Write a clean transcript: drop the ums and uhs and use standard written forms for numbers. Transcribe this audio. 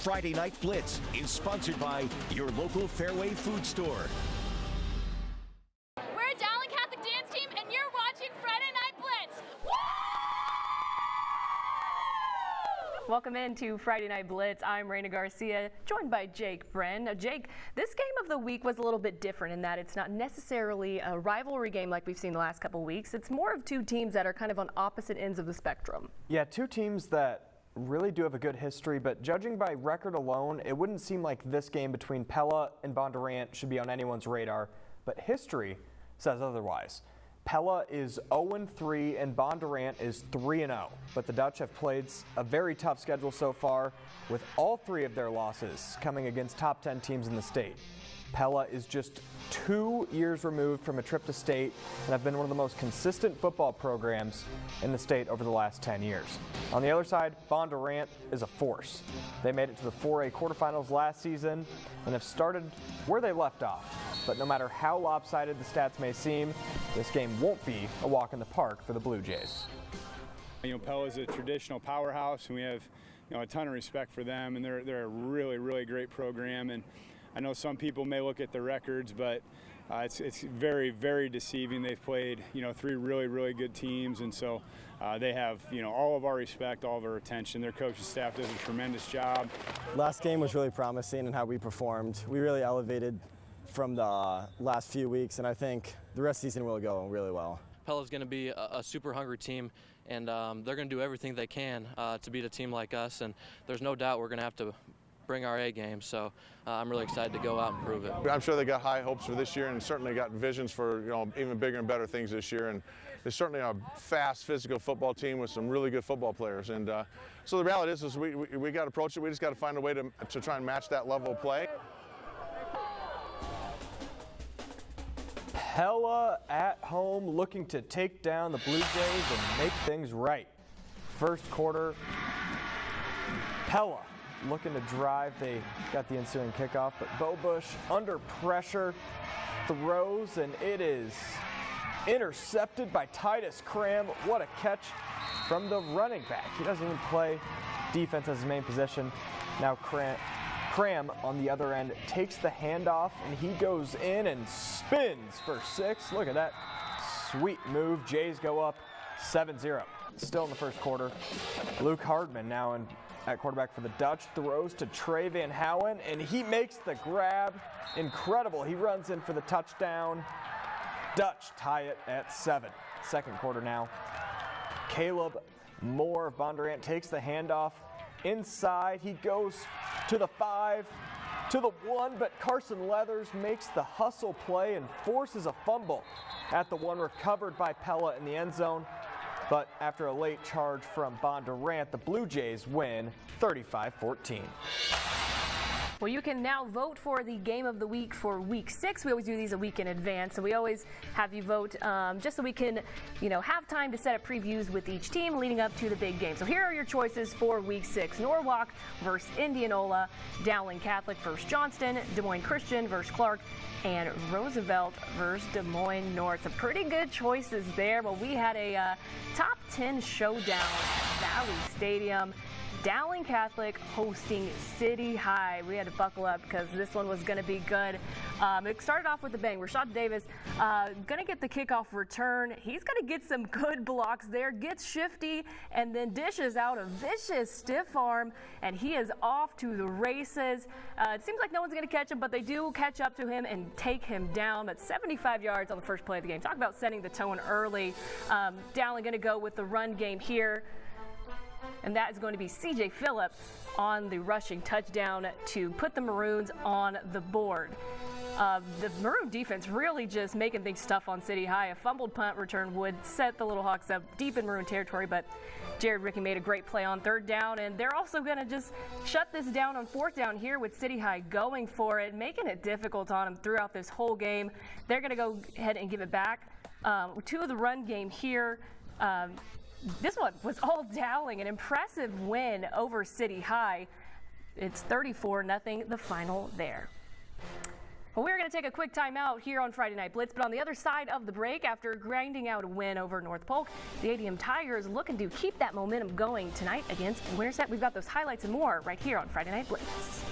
Friday Night Blitz is sponsored by your local Fairway food store. We're a Dowling Catholic dance team, and you're watching Friday Night Blitz. Woo! Welcome into Friday Night Blitz. I'm Raina Garcia, joined by Jake Bren. Now, Jake, this game of the week was a little bit different in that it's not necessarily a rivalry game like we've seen the last couple of weeks. It's more of two teams that are kind of on opposite ends of the spectrum. Yeah, two teams that really do have a good history, but judging by record alone, it wouldn't seem like this game between Pella and Bondurant should be on anyone's radar, but history says otherwise. Pella is 0-3 and Bondurant is 3-0, but the Dutch have played a very tough schedule so far, with all three of their losses coming against top 10 teams in the state. Pella is just 2 years removed from a trip to state and have been one of the most consistent football programs in the state over the last 10 years. On the other side, Bondurant is a force. They made it to the 4A quarterfinals last season and have started where they left off. But no matter how lopsided the stats may seem, this game won't be a walk in the park for the Blue Jays. You know, Pella is a traditional powerhouse, and we have a ton of respect for them, and they're a really, really great program. And I know some people may look at the records, but it's very, very deceiving. They've played, three really, really good teams, and so they have, all of our respect, all of our attention. Their coaching staff does a tremendous job. Last game was really promising in how we performed. We really elevated from the last few weeks, and I think the rest of the season will go really well. Pella's going to be a super hungry team, and they're going to do everything they can to beat a team like us, and there's no doubt we're going to have to bring our A game, so I'm really excited to go out and prove it. I'm sure they got high hopes for this year and certainly got visions for even bigger and better things this year, and they're certainly a fast, physical football team with some really good football players. And so the reality is we got to approach it. We just got to find a way to try and match that level of play. Pella at home looking to take down the Blue Jays and make things right. First quarter, Pella looking to drive. They got the ensuing kickoff, but Bobush under pressure throws, and it is intercepted by Titus Cram. What a catch from the running back. He doesn't even play defense as his main position. Now Cram on the other end takes the handoff, and he goes in and spins for 6. Look at that sweet move. Jays go up 7-0. Still in the first quarter. Luke Hardman now at quarterback for the Dutch throws to Trey Van Howen, and he makes the grab. Incredible. He runs in for the touchdown. Dutch tie it at 7. Second quarter now. Caleb Moore of Bondurant takes the handoff inside. He goes to the 5, to the 1, but Carson Leathers makes the hustle play and forces a fumble at the 1, recovered by Pella in the end zone. But after a late charge from Bondurant, the Blue Jays win 35-14. Well, you can now vote for the game of the week for week 6. We always do these a week in advance, so we always have you vote just so we can, have time to set up previews with each team leading up to the big game. So here are your choices for week 6. Norwalk versus Indianola, Dowling Catholic versus Johnston, Des Moines Christian versus Clark, and Roosevelt versus Des Moines North. Some pretty good choices there, but we had a top 10 showdown at Valley Stadium. Dowling Catholic hosting City High. We had to buckle up because this one was going to be good. It started off with a bang. Rashad Davis going to get the kickoff return. He's going to get some good blocks there, gets shifty, and then dishes out a vicious stiff arm, and he is off to the races. It seems like no one's going to catch him, but they do catch up to him and take him down. That's 75 yards on the first play of the game. Talk about setting the tone early. Dowling going to go with the run game here. And that is going to be C.J. Phillip on the rushing touchdown to put the Maroons on the board. The Maroon defense really just making things tough on City High. A fumbled punt return would set the Little Hawks up deep in Maroon territory, but Jared Rickey made a great play on 3rd down, and they're also going to just shut this down on 4th down here with City High going for it, making it difficult on them throughout this whole game. They're going to go ahead and give it back to the run game here. This one was all Dowling, an impressive win over City High. It's 34-0, the final there. Well, we're going to take a quick time out here on Friday Night Blitz, but on the other side of the break, after grinding out a win over North Polk, the ADM Tigers looking to keep that momentum going tonight against Winterset. We've got those highlights and more right here on Friday Night Blitz.